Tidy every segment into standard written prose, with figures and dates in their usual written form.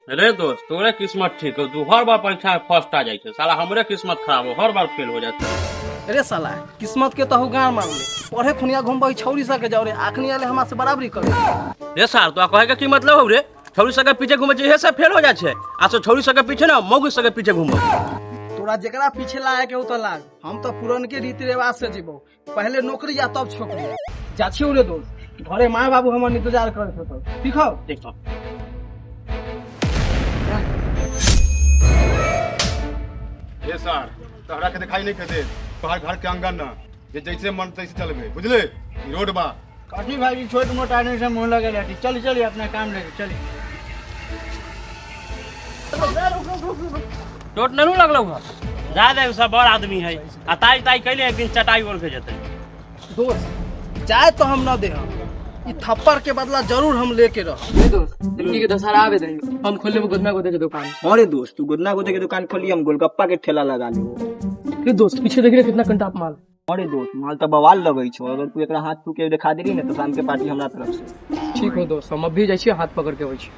अरे दोस्त तोरे किस्मत ठीक हो, तू हर बार परीक्षा में फर्स्ट आ जाए छे। साला हमरे किस्मत खराब हो, हर बार फेल हो जाते। अरे साला किस्मत के तहु गाड़ मार ले पढ़े खुनिया घूमबई छौरी सके जाओ रे आखनी आले हमरा से बराबरी करे। रे सार तो कहे के की मतलब हो रे? छौरी सके पीछे घूमे जे सब फेल हो जाए छे। आ तो छौरी सके पीछे ना मौगी सके पीछे घूमो। तोरा जेकरा पीछे लाए के उ तो लाग, हम तो पुरान के रीति रिवाज से जीबो। पहले नौकरी या तब छोकरी। जाछियो रे दोस्त, घरे माँ बाबू हमर इंतजार करत होतो। देखो देखो ये सर तोहरा के दिखाई नहीं दे तोहर घर के अंगन न ये जैसे मन तैसे चलबे बुझले ई रोड बा। काठी भाई छोट मोटा आदमी से मुंह लगे रहती। चल चल अपना काम लेके चली। चोट नहीं लगलो है? ज्यादा सब बड़ आदमी है। आ ताई ताई कैले एक दिन चटाई ओढ़ के जते। दोस्त चाय तो हम न दे हम ई थप्पड़ के बदला जरूर हम लेके रह। दोस्त दिल्ली के दशहरा आवे दही हम खोल लेबो गोदना गोदे के दुकान। अरे दोस्त तू गुदना गोदे के दुकान खोली, हम गोलगप्पा के ठेला लगा लेबो। रे दोस्त पीछे देख रे कितना कंटाप माल। अरे दोस्त माल तो बवाल लगई छो, अगर तू एकरा हाथ फूके दिखा देली ना तो शाम के पार्टी हमरा तरफ से। ठीक हो दोस्त, हम अभी जाइ छी हाथ पकड़ के होई छी।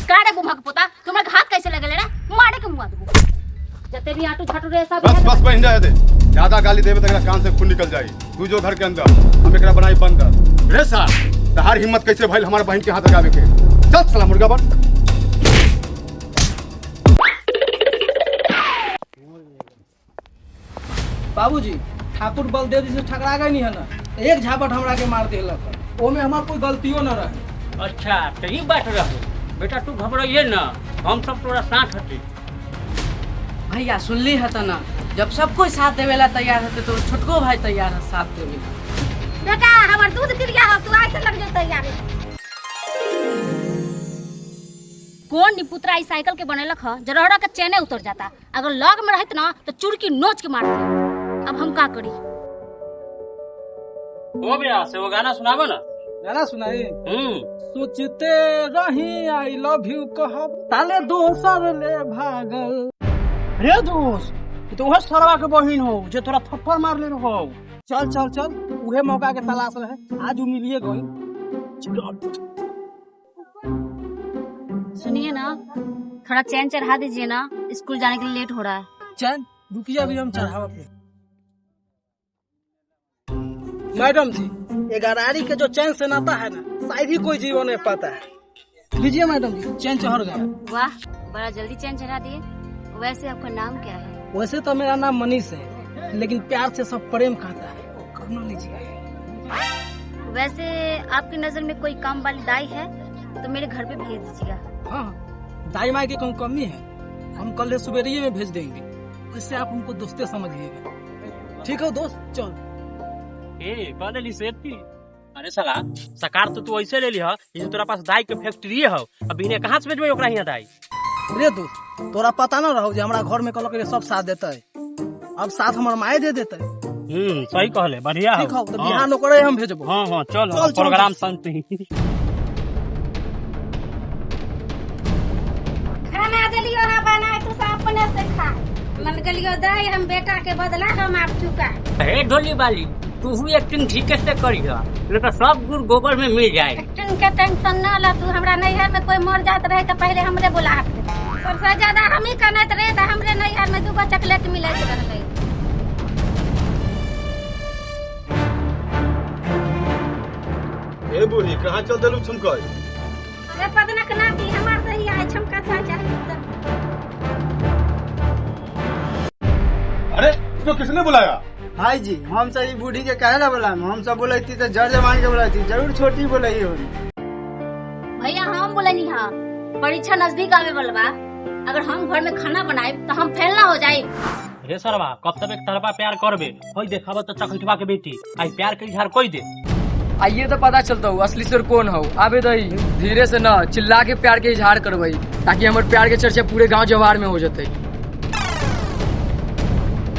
का रे बुमा के पोता तुम्हारे हाथ कैसे लगले रे? मारे के मुआ देबो। जते भी आटू छाटू रे सब बस बस बहिन दे ज्यादा गाली देबे तकरा कान से खून निकल जाई। तू जो घर के अंदर हम एकरा बनाई बंद। रे सर तहार हिम्मत कैसे भइल हमार बहन के हाथ लगावे के? चल साला मुर्गा बन। बाबूजी ठाकुर बलदेव जी से ठकरा गई नहीं है ना, एक झापट हमरा के मार देलक। ओमे हमार कोई गलतियों न रहे। अच्छा तो ई बात रहो बेटा, तू घबराइए ना, हम सब तोरा साथ हती। भैया सुनली है त ना, जब सब कोई साथ देवेला तैयार होते तो छोटको भाई तैयार है साथ देवे। बेटा हमर दूध गिर गया हो, तू ऐसे लग जाता यार। कौन निपुत्रा ई साइकिल के बनेलक ह? जरहरा के चेने उतर जाता। अगर लग में रहत ना तो चुड़की नोच के मारते। अब हम का करी? ओ बेटा से वो गाना सुनाबो ना। गाना सुनाई? हम्म सोचते रही आई लव यू कहब ताले दोसर ले भागल। रे दोस्त तो वह सरवा के बहिन हो जे तोरा थप्पड़ मार ले हो। चल चल चल उहे मौका के तलाश रहे, आज उ मिलिए गई। सुनिए ना, थोड़ा चैन चढ़ा दीजिए ना, स्कूल जाने के लिए लेट हो रहा है। चैन रुकिए अभी हम चढ़ावा पे। मैडम जी ये गरारी के जो चैन से नाता है ना शायद ही कोई जीवन में पाता है। लीजिए मैडम जी चैन चढ़ गया। वाह बड़ा जल्दी चैन चढ़ा दिए। वैसे आपका नाम क्या है? वैसे तो मेरा नाम मनीष है, लेकिन प्यार से सब प्रेम कहता है। करना लीजिए। वैसे आपकी नजर में कोई काम वाली दाई है तो मेरे घर पे भेज दीजिएगा। हाँ दाई माई की कोई कमी है, हम कल सुबेरिये में भेज देंगे। इससे आप उनको दोस्ते समझिएगा। ठीक है दोस्त चल। ए कौन ली सेठ की? अरे साला सकार तो तू ऐसे ले ली ह जैसे तोरा पास दाई के फैक्ट्री हो। अब इन्हें कहां से भेजबे ओकरा हिया दाई? रे दोस्त तोरा पता न रहो जे हमरा घर में कल के सब साथ देता है। अब साथ हमार माए दे देता है। सही कहले, बढ़िया ठीक हो तो बिहान ओकरे हम भेजबो। हां हां चल चल, चल, प्रोग्राम शांति। खाना दलियो है बनाए तू सब अपने से खा। मन गलियो दाई हम बेटा के बदला हम आप चुका। हे ढोली वाली तू हुई एक्टिंग ठीक से करी है, लेकिन सब गुड़ गोबर में मिल जाए। एक्टिंग के टेंशन न ला तू। हमरा नैहर में कोई मर जात रहे तो पहले हमरे बुला। सबसे ज्यादा हम ही करत रहे तो हमरे नैहर में 2 चॉकलेट मिलत रहे। ए बूढ़ी कहां चल देलू छुमकई? अरे पदनक नाती हमार सही है छमका था चाहिए। अरे इसको किसने बुलाया? भाई जी हम सही बूढ़ी के कहे ना बोला, हम सब बोलाई थी तो जड़ जमान के बोलाई थी, जरूर छोटी बोलाई हो। भैया हम बोलनी हां परीक्षा नजदीक आवे वाला बा। अगर हम घर में खाना बनाए तो हम फेल ना हो जाए। रे सरवा कब तक एक तरफा प्यार करबे? होई देखाबो तो चखटवा के बेटी आई प्यार के इजहार कोई दे। आइए तो पता चलता हूँ असली सुर कौन हो। आबे दही धीरे से ना चिल्ला के प्यार के इजहार करवाई, ताकि हमारे प्यार के चर्चा पूरे गांव जवार में हो जाते।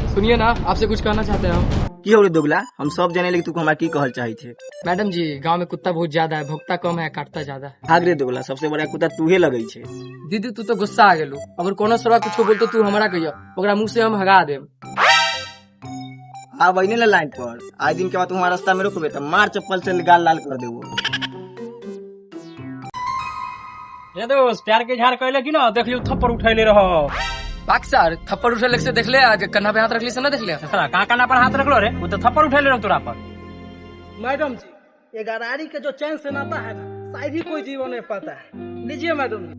सुनिए ना, आपसे कुछ कहना चाहते हैं हम। की हो रे दोगला, हम सब जाने लेकिन तू हमरा की कहल चाही थे? मैडम जी गांव में कुत्ता बहुत ज्यादा है, भोगता कम है काटता ज्यादा है। भाग रे दोगला, सबसे बड़ा कुत्ता तूहे लगई छे। दीदी तू तो गुस्सा आ गेलू, अगर कोनो सरवा कुछ को बोलतो तू हमरा कहियो, ओकरा मुंह से हम हगा देम। आ वही लाइन पर आज दिन के बाद तुम्हारा रास्ता में रोकबे तो मार चप्पल से गाल लाल कर देबो। ये दोस्त प्यार के झाड़ कहले कि ना देख लियो थप्पड़ उठैले रहो। बाक सर थप्पड़ उठे से देख ले आज कन्हा पे हाथ रख ली से ना देख ले। साला का काना पर हाथ रखलो रे, वो तो थप्पड़ उठैले रहो तोरा पर। मैडम जी, ये गरारी के जो चैन से नाता है ना, शायद ही कोई जीवन नहीं पाता है। लीजिए मैडम जी।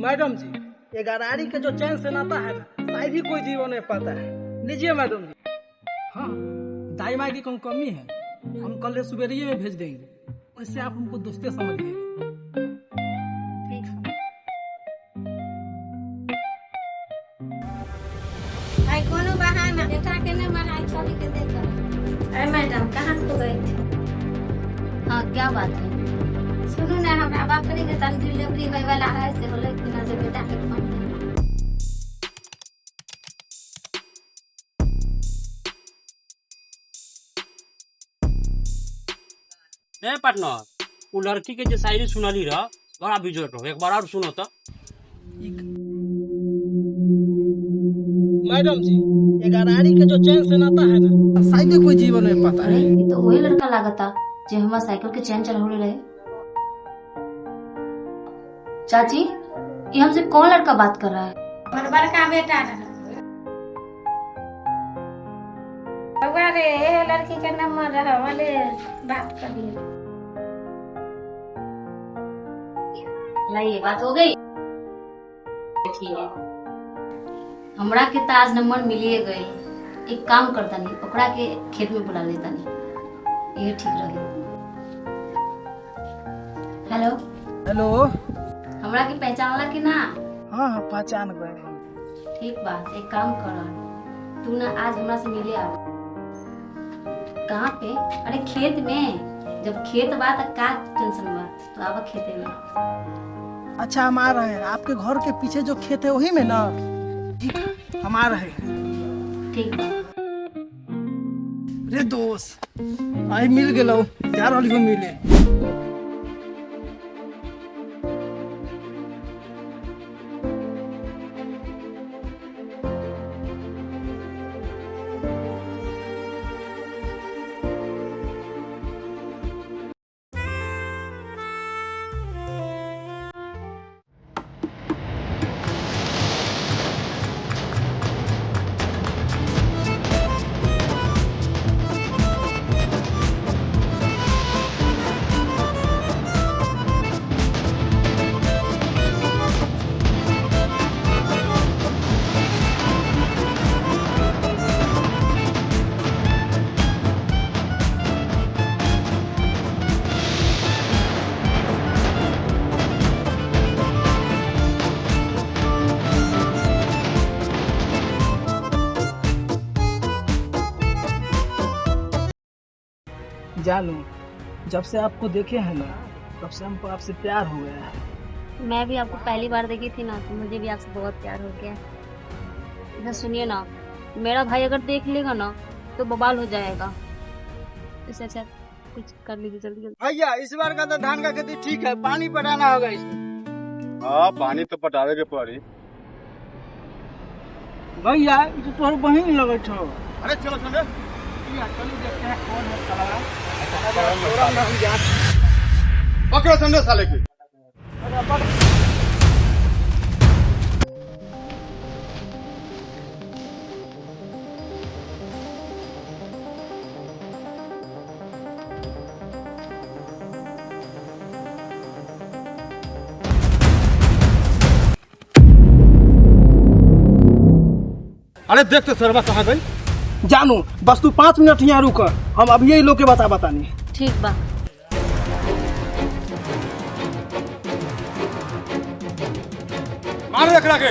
मैडम जी, ये गरारी के जो चैन से नाता है ना, शायद ही कोई जीवन नहीं पाता है। लीजिए मैडम जी। हाँ, दाई माई की कौन कमी है, हम कल सुबेरिये में भेज देंगे, वैसे आप हमको दोस्ते समझिए। ठीक है। आई कोनो बहाना बेटा के ने मनाई छोड़ी के देख। अरे मैडम कहाँ खो गई थी? हाँ क्या बात है? सुनो ना, हमरा बकरी के तन डिलीवरी होय वाला है से होले कि ना से बेटा के फोन। ए पार्टनर, वो लड़की के जो शायरी सुनली रहा बड़ा बिजोड़ रहो, एक बार और सुनो तो। मैडम जी, ये गरारी के जो चैन से नाता है ना, शायद ही कोई जीवन नहीं पाता है। ये तो वही लड़का लागता जो हमारा साइकिल के चैन चढ़ाने रहे। चाची, ये हमसे कौन लड़का बात कर रहा है? और बड़का बेटा रहा। बउआ रे, ये लड़की का नंबर रहा, वाले बात करिए। लाइए, बात हो गई। ठीक है, हमरा के ताज नंबर मिलिए गए। एक काम करता नहीं, ओकरा के खेत में बुला लेता नहीं, ये ठीक रहे। Hello hello. हमरा के पहचानला कि ना? हाँ हाँ, पहचान गए। ठीक बात, एक काम कर, तू ना आज हमरा से मिले आ। कहाँ पे? अरे खेत में। जब खेत बा तो का टेंशन बा, तो आवा खेते में। अच्छा, हम आ रहे हैं। आपके घर के पीछे जो खेत है वही में ना? ठीक है, हम आ रहे हैं। ठीक बा। रे दोस्त, आई मिल गेलो, जा रहली हो मिले। जानू, जब से आपको देखे हैं ना, तब से हमको आपसे प्यार हो गया है। मैं भी आपको पहली बार देखी थी ना, तो मुझे भी आपसे बहुत प्यार हो गया। इधर सुनिए ना, मेरा भाई अगर देख लेगा ना तो बवाल हो जाएगा। इससे अच्छा कुछ कर लीजिए जल्दी जल्दी। भैया इस बार का तो धान का खेती ठीक है, पानी पटाना होगा इसमें। हाँ, पानी तो पटावे के पड़ी। भैया, ये तो तोहर बहिन लगत हो। अरे चलो चलो, पकड़ो संडे साले की। अरे देख तो सरवा कहाँ गई। जानू, बस तू 5 मिनट यहाँ रुक, हम अभी यही लोग के बतानी। ठीक बा। मारो एकरा के।